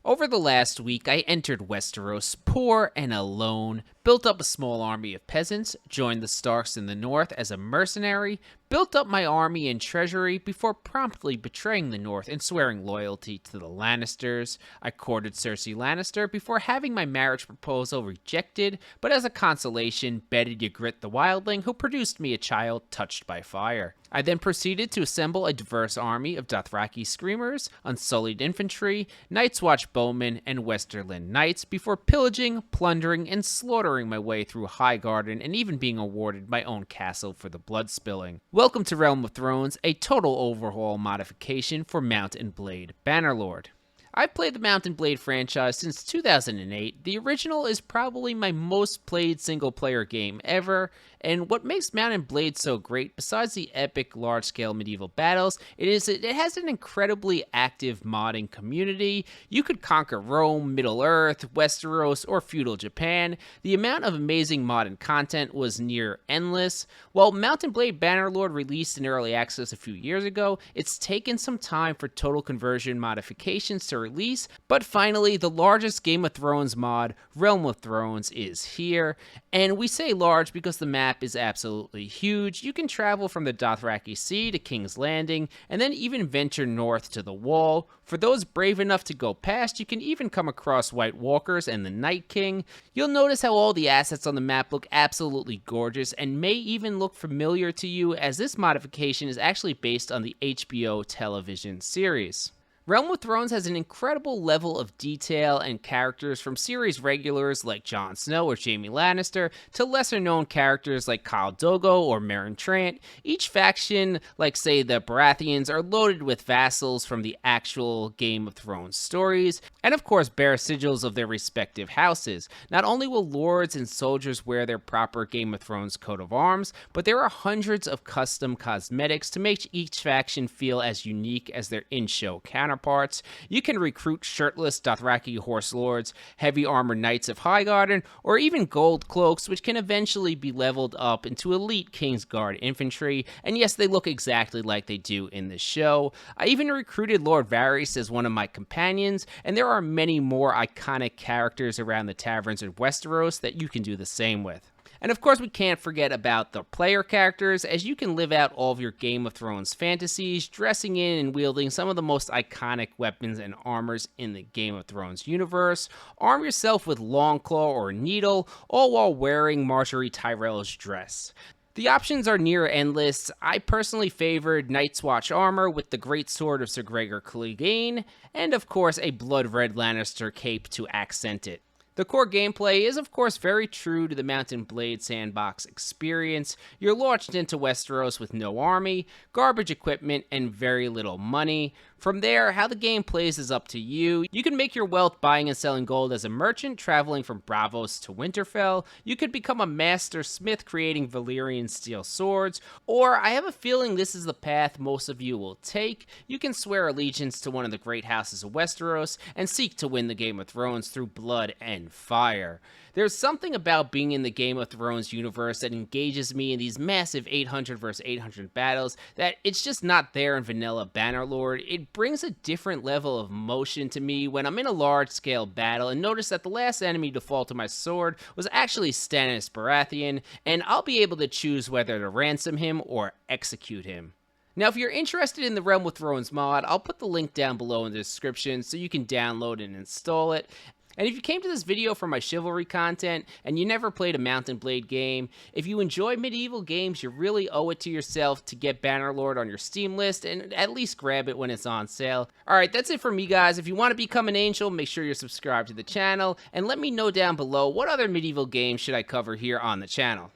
Over the last week, I entered Westeros poor and alone, built up a small army of peasants, joined the Starks in the north as a mercenary, built up my army and treasury before promptly betraying the north and swearing loyalty to the Lannisters. I courted Cersei Lannister before having my marriage proposal rejected, but as a consolation, bedded Ygritte the wildling who produced me a child touched by fire. I then proceeded to assemble a diverse army of Dothraki screamers, unsullied infantry, Night's Watch bowmen, and Westerland knights before pillaging, plundering, and slaughtering my way through Highgarden and even being awarded my own castle for the blood spilling. Welcome to Realm of Thrones, a total overhaul modification for Mount and Blade Bannerlord. I've played the Mount and Blade franchise since 2008. The original is probably my most played single-player game ever, and what makes Mount and Blade so great, besides the epic large-scale medieval battles, it has an incredibly active modding community. You could conquer Rome, Middle-earth, Westeros, or feudal Japan. The amount of amazing mod and content was near endless. While Mount and Blade Bannerlord released in early access a few years ago, it's taken some time for total conversion modifications to release, but finally, the largest Game of Thrones mod, Realm of Thrones, is here. And we say large because the map is absolutely huge. You can travel from the Dothraki Sea to King's Landing, and then even venture north to the Wall. For those brave enough to go past, you can even come across White Walkers and the Night King. You'll notice how all the assets on the map look absolutely gorgeous, and may even look familiar to you, as this modification is actually based on the HBO television series. Realm of Thrones has an incredible level of detail and characters, from series regulars like Jon Snow or Jaime Lannister to lesser known characters like Khal Drogo or Meryn Trant. Each faction, like say the Baratheons, are loaded with vassals from the actual Game of Thrones stories, and of course bear sigils of their respective houses. Not only will lords and soldiers wear their proper Game of Thrones coat of arms, but there are hundreds of custom cosmetics to make each faction feel as unique as their in-show counterparts. You can recruit shirtless Dothraki horse lords, heavy armored knights of Highgarden, or even gold cloaks, which can eventually be leveled up into elite Kingsguard infantry, and yes, they look exactly like they do in the show. I even recruited Lord Varys as one of my companions, and there are many more iconic characters around the taverns in Westeros that you can do the same with. And of course, we can't forget about the player characters, as you can live out all of your Game of Thrones fantasies, dressing in and wielding some of the most iconic weapons and armors in the Game of Thrones universe. Arm yourself with Longclaw or Needle, all while wearing Marjorie Tyrell's dress. The options are near endless. I personally favored Night's Watch armor with the Great Sword of Sir Gregor Clegane, and of course a blood red Lannister cape to accent it. The core gameplay is of course very true to the Mount and Blade sandbox experience. You're launched into Westeros with no army, garbage equipment, and very little money. From there, how the game plays is up to you. You can make your wealth buying and selling gold as a merchant, traveling from Braavos to Winterfell. You could become a master smith, creating Valyrian steel swords. Or, I have a feeling this is the path most of you will take. You can swear allegiance to one of the great houses of Westeros and seek to win the Game of Thrones through blood and fire. There's something about being in the Game of Thrones universe that engages me in these massive 800 vs 800 battles that it's just not there in vanilla Bannerlord. It brings a different level of emotion to me when I'm in a large-scale battle and notice that the last enemy to fall to my sword was actually Stannis Baratheon, and I'll be able to choose whether to ransom him or execute him. Now, if you're interested in the Realm of Thrones mod, I'll put the link down below in the description so you can download and install it. And if you came to this video for my chivalry content and you never played a Mount and Blade game, if you enjoy medieval games, you really owe it to yourself to get Bannerlord on your Steam list and at least grab it when it's on sale. Alright, that's it for me, guys. If you want to become an angel, make sure you're subscribed to the channel, and let me know down below what other medieval games should I cover here on the channel.